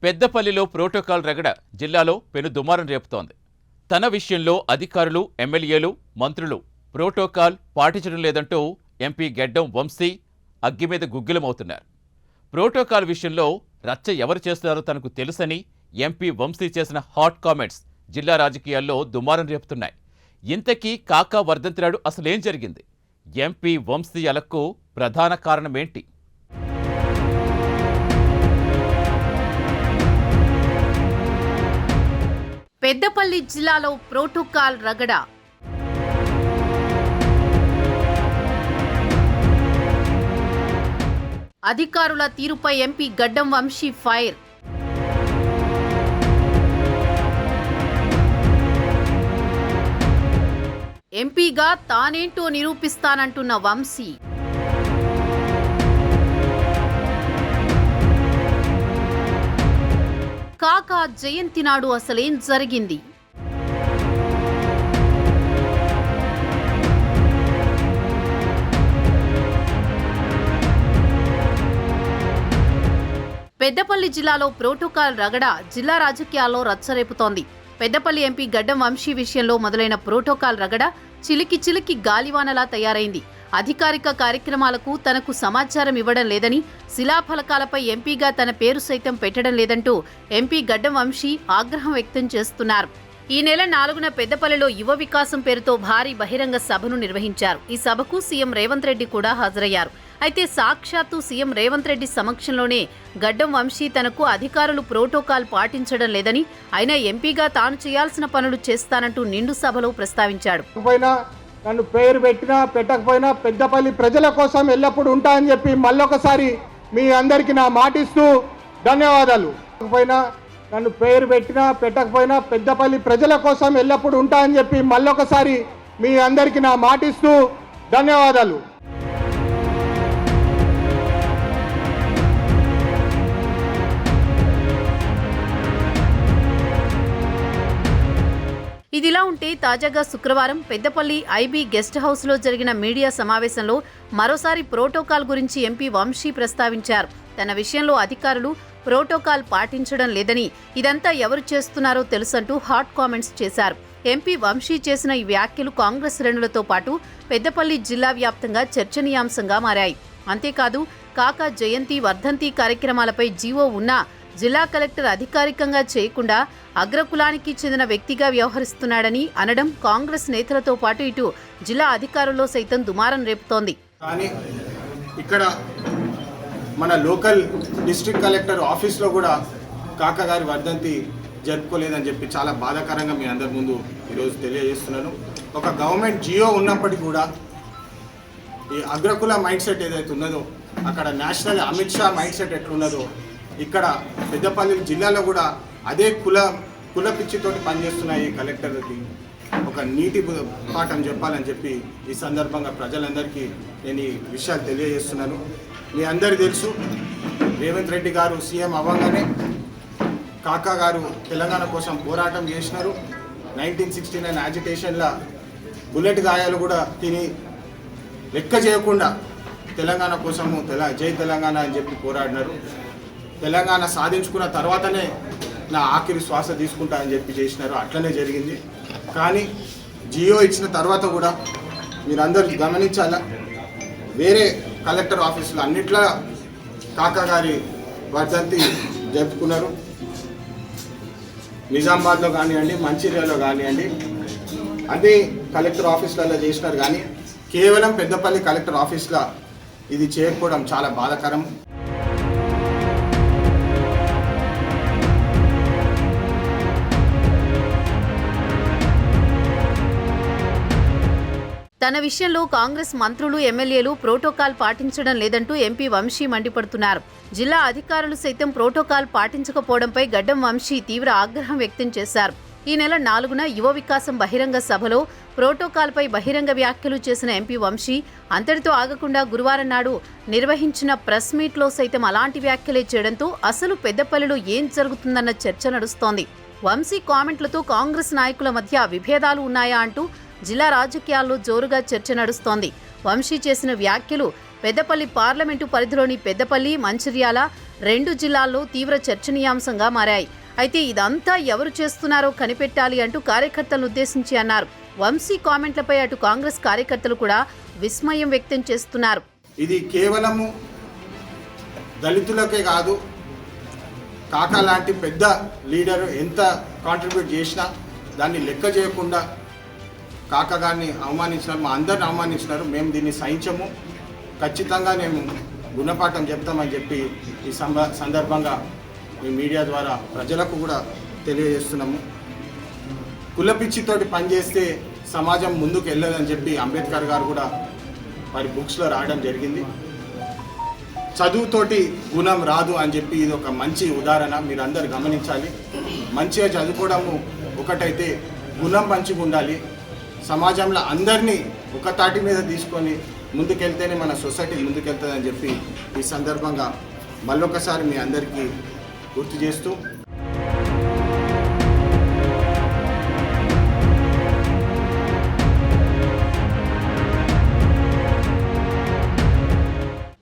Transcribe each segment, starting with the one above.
పెద్దపల్లిలో ప్రోటోకాల్ రగడ జిల్లాలో పెను దుమారం రేపుతోంది. తన విషయంలో అధికారులు, ఎమ్మెల్యేలు, మంత్రులు ప్రోటోకాల్ పాటించడం లేదంటూ ఎంపీ గెడ్డం వంశీ అగ్గిమీద గుగ్గిలమవుతున్నారు. ప్రోటోకాల్ విషయంలో రచ్చ ఎవరు చేస్తున్నారో తనకు తెలుసని ఎంపీ వంశీ చేసిన హాట్ కామెంట్స్ జిల్లా రాజకీయాల్లో దుమారం రేపుతున్నాయి. ఇంతకీ కాకా వర్ధంతినాడు అసలేం జరిగింది? ఎంపీ వంశీ అలకు ప్రధాన కారణమేంటి? పెద్దపల్లి జిల్లాలో ప్రోటోకాల్ రగడ. అధికారుల తీరుపై ఎంపీ గడ్డం వంశీ ఫైర్. ఎంపీగా తానేంటో నిరూపిస్తానంటున్న వంశీ. కాకా జయంతి నాడు అసలేం జరిగింది? పెద్దపల్లి జిల్లాలో ప్రోటోకాల్ రగడ జిల్లా రాజకీయాల్లో రచ్చరేపుతోంది. పెద్దపల్లి ఎంపీ గడ్డం వంశీ విషయంలో మొదలైన ప్రోటోకాల్ రగడ చిలికి చిలికి గాలివానలా తయారైంది. అధికారిక కార్యక్రమాలకు తనకు సమాచారం ఇవ్వడం లేదని, శిలాఫలకాలపై ఎంపీగా తన పేరు సైతం పెట్టడం లేదంటూ ఎంపీ గడ్డం వంశీ ఆగ్రహం వ్యక్తం చేస్తున్నారు. ఈ నెల 4న పెద్దపల్లిలో యువ వికాసం పేరుతో భారీ బహిరంగ సభను నిర్వహించారు. ఈ సభకు సీఎం రేవంత్ రెడ్డి కూడా హాజరయ్యారు. అయితే సాక్షాత్తు సీఎం రేవంత్ రెడ్డి సమక్షంలోనే గడ్డం వంశీ తనకు అధికారులు ప్రోటోకాల్ పాటించడం లేదని, అయినా ఎంపీగా తాను చేయాల్సిన పనులు చేస్తానంటూ నిండు సభలో ప్రస్తావించాడు. నన్ను పేరు పెట్టినా పెట్టకపోయినా పెద్దపల్లి ప్రజల కోసం ఎల్లప్పుడూ ఉంటా అని చెప్పి మళ్ళొకసారి మీ అందరికీ నా మాటిస్తూ ధన్యవాదాలు. నన్ను పేరు పెట్టినా పెట్టకపోయినా పెద్దపల్లి ప్రజల కోసం ఎల్లప్పుడూ ఉంటా అని చెప్పి మళ్ళొకసారి మీ అందరికీ నా మాటిస్తూ ధన్యవాదాలు. ఇదిలా ఉంటే తాజాగా శుక్రవారం పెద్దపల్లి ఐబీ గెస్ట్ హౌస్లో జరిగిన మీడియా సమావేశంలో మరోసారి ప్రోటోకాల్ గురించి ఎంపీ వంశీ ప్రస్తావించారు. తన విషయంలో అధికారులు ప్రోటోకాల్ పాటించడం లేదని, ఇదంతా ఎవరు చేస్తున్నారో తెలుసంటూ హాట్ కామెంట్స్ చేశారు. ఎంపీ వంశీ చేసిన ఈ వ్యాఖ్యలు కాంగ్రెస్ శ్రేణులతో పాటు పెద్దపల్లి జిల్లా వ్యాప్తంగా చర్చనీయాంశంగా మారాయి. అంతేకాదు, కాకా జయంతి, వర్ధంతి కార్యక్రమాలపై జీవో ఉన్నా జిల్లా కలెక్టర్ అధికారికంగా చేయకుండా అగ్రకులానికి చెందిన వ్యక్తిగా వ్యవహరిస్తున్నాడని అనడం కాంగ్రెస్ నేతలతో పాటు ఇటు జిల్లా అధికారుల్లో సైతం దుమారం రేపుతోంది. కానీ ఇక్కడ మన లోకల్ డిస్ట్రిక్ట్ కలెక్టర్ ఆఫీస్లో కూడా కాకా గారి వర్ధంతి జరుపుకోలేదని చెప్పి చాలా బాధాకరంగా మీ అందరి ముందు ఈరోజు తెలియజేస్తున్నాను. ఒక గవర్నమెంట్ జియో ఉన్నప్పటికీ కూడా ఈ అగ్రకుల మైండ్ సెట్ ఏదైతే ఉన్నదో, అక్కడ national Amit Shah mindset ఎట్లున్నదో, ఇక్కడ పెద్దపల్లి జిల్లాలో కూడా అదే కుల పిచ్చితోటి పనిచేస్తున్న ఈ కలెక్టర్కి ఒక నీటి పాఠం చెప్పాలని చెప్పి ఈ సందర్భంగా ప్రజలందరికీ నేను ఈ విషయాలు తెలియజేస్తున్నాను. మీ అందరికీ తెలుసు, రేవంత్ రెడ్డి గారు సీఎం అవ్వగానే కాకా గారు తెలంగాణ కోసం పోరాటం చేసినారు. 1969 యాజిటేషన్లో బుల్లెట్ గాయాలు కూడా తిని లెక్క చేయకుండా తెలంగాణ కోసము జై తెలంగాణ అని చెప్పి పోరాడినారు. తెలంగాణ సాధించుకున్న తర్వాతనే నా ఆఖరి శ్వాస తీసుకుంటా అని చెప్పి చేసినారు. అట్లనే జరిగింది. కానీ జియో ఇచ్చిన తర్వాత కూడా మీరందరూ గమనించాలా, వేరే కలెక్టర్ ఆఫీసులు అన్నిట్లా కాకా గారి వర్ధంతి జరుపుకున్నారు. నిజామాబాద్లో కానివ్వండి, మంచిర్యాలలో కానివ్వండి, అన్ని కలెక్టర్ ఆఫీసులలో చేసినారు. కానీ కేవలం పెద్దపల్లి కలెక్టర్ ఆఫీస్లో ఇది చేయకపోవడం చాలా బాధాకరం. తన విషయంలో కాంగ్రెస్ మంత్రులు, ఎమ్మెల్యేలు ప్రోటోకాల్ పాటించడం లేదంటూ ఎంపీ వంశీ మండిపడుతున్నారు. జిల్లా అధికారులు సైతం ప్రోటోకాల్ పాటించకపోవడంపై గడ్డం వంశీ తీవ్ర ఆగ్రహం వ్యక్తం చేశారు. ఈ నెల 4న యువ వికాసం బహిరంగ సభలో ప్రోటోకాల్పై బహిరంగ వ్యాఖ్యలు చేసిన ఎంపీ వంశీ అంతటితో ఆగకుండా గురువారం నాడు నిర్వహించిన ప్రెస్ మీట్లో సైతం అలాంటి వ్యాఖ్యలే చేయడంతో అసలు పెద్దపల్లిలో ఏం జరుగుతుందన్న చర్చ నడుస్తోంది. వంశీ కామెంట్లతో కాంగ్రెస్ నాయకుల మధ్య విభేదాలు ఉన్నాయా అంటూ జిల్లా రాజకీయాల్లో జోరుగా చర్చ నడుస్తోంది. వంశీ చేసిన వ్యాఖ్యలు పెద్దపల్లి పార్లమెంటు పరిధిలోని పెద్దపల్లి, మంచిర్యాల 2 జిల్లాల్లో తీవ్ర చర్చనీయాంశంగా మారాయి. అయితే ఇదంతా ఎవరు చేస్తున్నారో కనిపెట్టాలి అంటూ కార్యకర్తలను ఉద్దేశించి అన్నారు. వంశీ కామెంట్లపై అటు కాంగ్రెస్ కార్యకర్తలు కూడా విస్మయం వ్యక్తం చేస్తున్నారు. ఇది కేవలము దళితులకే కాదు, కాకా లాంటి పెద్ద లీడర్ ఎంత కాంట్రిబ్యూట్ చేసినా దాన్ని లెక్క చేయకుండా కాకా గారిని అవమానించినారు, మా అందరిని అవమానించినారు. మేము దీన్ని సహించము, ఖచ్చితంగా మేము గుణపాఠం చెప్తామని చెప్పి ఈ సందర్భంగా మీ మీడియా ద్వారా ప్రజలకు కూడా తెలియజేస్తున్నాము. కులపిచ్చితోటి పనిచేస్తే సమాజం ముందుకు వెళ్ళదని చెప్పి అంబేద్కర్ గారు కూడా వారి బుక్స్లో రాయడం జరిగింది. చదువుతోటి గుణం రాదు అని చెప్పి ఇది ఒక మంచి ఉదాహరణ, మీరు అందరు గమనించాలి. మంచిగా చదువుకోవడము ఒకటైతే గుణం మంచిగా ఉండాలి. సమాజంలో అందరినీ ఒక తాటి మీద తీసుకొని ముందుకెళ్తేనే మన సొసైటీ ముందుకెళ్తుందని చెప్పి ఈ సందర్భంగా మళ్ళొకసారి మీ అందరికీ గుర్తు చేస్తూ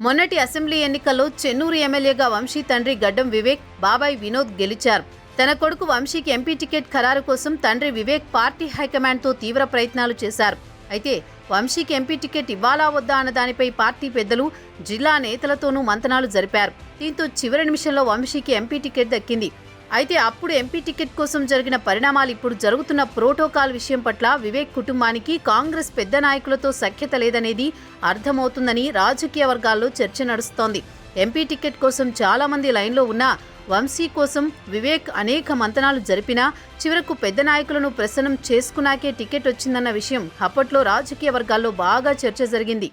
మొన్నటి అసెంబ్లీ ఎన్నికల్లో చెన్నూరు ఎమ్మెల్యేగా వంశీ తండ్రి గడ్డం వివేక్, బాబాయ్ వినోద్ గెలిచారు. తన కొడుకు వంశీకి ఎంపీ టికెట్ ఖరారు కోసం తండ్రి వివేక్ పార్టీ హైకమాండ్తో తీవ్ర ప్రయత్నాలు చేశారు. అయితే వంశీకి ఎంపీ టికెట్ ఇవ్వాలా వద్దా అన్న దానిపై పార్టీ పెద్దలు, జిల్లా నేతలతోనూ మంతనాలు జరిపారు. దీంతో చివరి నిమిషంలో వంశీకి ఎంపీ టికెట్ దక్కింది. అయితే అప్పుడు ఎంపీ టికెట్ కోసం జరిగిన పరిణామాలు ఇప్పుడు జరుగుతున్న ప్రోటోకాల్ విషయం పట్ల వివేక్ కుటుంబానికి కాంగ్రెస్ పెద్ద నాయకులతో సఖ్యత లేదనేది అర్థమవుతుందని రాజకీయ వర్గాల్లో చర్చ నడుస్తోంది. ఎంపీ టికెట్ కోసం చాలా మంది లైన్లో ఉన్నా వంశీ కోసం వివేక్ అనేక మంతనాలు జరిపినా చివరకు పెద్ద నాయకులను ప్రసన్నం చేసుకున్నాకే టికెట్ వచ్చిందన్న విషయం అప్పట్లో రాజకీయ వర్గాల్లో బాగా చర్చ జరిగింది.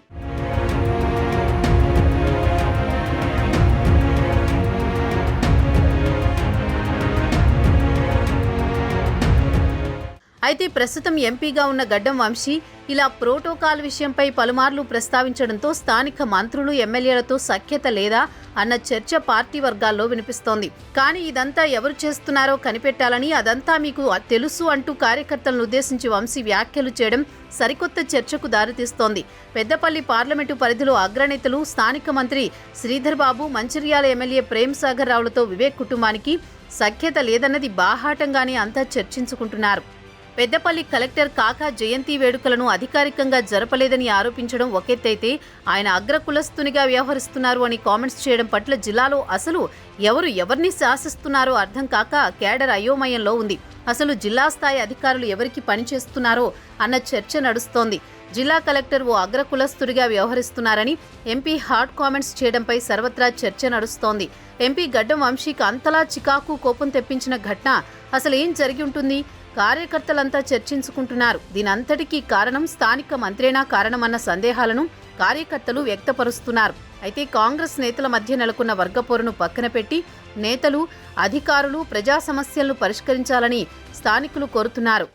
అయితే ప్రస్తుతం ఎంపీగా ఉన్న గడ్డం వంశీ ఇలా ప్రోటోకాల్ విషయంపై పలుమార్లు ప్రస్తావించడంతో స్థానిక మంత్రులు, ఎమ్మెల్యేలతో సఖ్యత లేదా అన్న చర్చ పార్టీ వర్గాల్లో వినిపిస్తోంది. కానీ ఇదంతా ఎవరు చేస్తున్నారో కనిపెట్టాలని, అదంతా మీకు తెలుసు అంటూ కార్యకర్తలను ఉద్దేశించి వంశీ వ్యాఖ్యలు చేయడం సరికొత్త చర్చకు దారితీస్తోంది. పెద్దపల్లి పార్లమెంటు పరిధిలో అగ్రనేతలు, స్థానిక మంత్రి శ్రీధర్ బాబు, మంచిర్యాల ఎమ్మెల్యే ప్రేమ్ సాగర్ రావులతో వివేక్ కుటుంబానికి సఖ్యత లేదన్నది బాహాటంగానే అంతా చర్చించుకుంటున్నారు. పెద్దపల్లి కలెక్టర్ కాకా జయంతి వేడుకలను అధికారికంగా జరపలేదని ఆరోపించడం ఒకెత్తైతే, ఆయన అగ్రకులస్తునిగా వ్యవహరిస్తున్నారు అని కామెంట్స్ చేయడం పట్ల జిల్లాలో అసలు ఎవరిని శాసిస్తున్నారో అర్థం కాక కేడర్ అయోమయంలో ఉంది. అసలు జిల్లా స్థాయి అధికారులు ఎవరికి పనిచేస్తున్నారో అన్న చర్చ నడుస్తోంది. జిల్లా కలెక్టర్ ఓ అగ్రకులస్తుడిగా వ్యవహరిస్తున్నారని ఎంపీ హాట్ కామెంట్స్ చేయడంపై సర్వత్రా చర్చ నడుస్తోంది. ఎంపీ గడ్డం వంశీకి అంతలా చికాకు, కోపం తెప్పించిన ఘటన అసలు ఏం జరిగి ఉంటుంది? కార్యకర్తలంతా చర్చించుకుంటున్నారు. దీనంతటికీ కారణం స్థానిక మంత్రేనా కారణమన్న సందేహాలను కార్యకర్తలు వ్యక్తపరుస్తున్నారు. అయితే కాంగ్రెస్ నేతల మధ్య నెలకొన్న వర్గపోరును పక్కన పెట్టి నేతలు, అధికారులు ప్రజా సమస్యలను పరిష్కరించాలని స్థానికులు కోరుతున్నారు.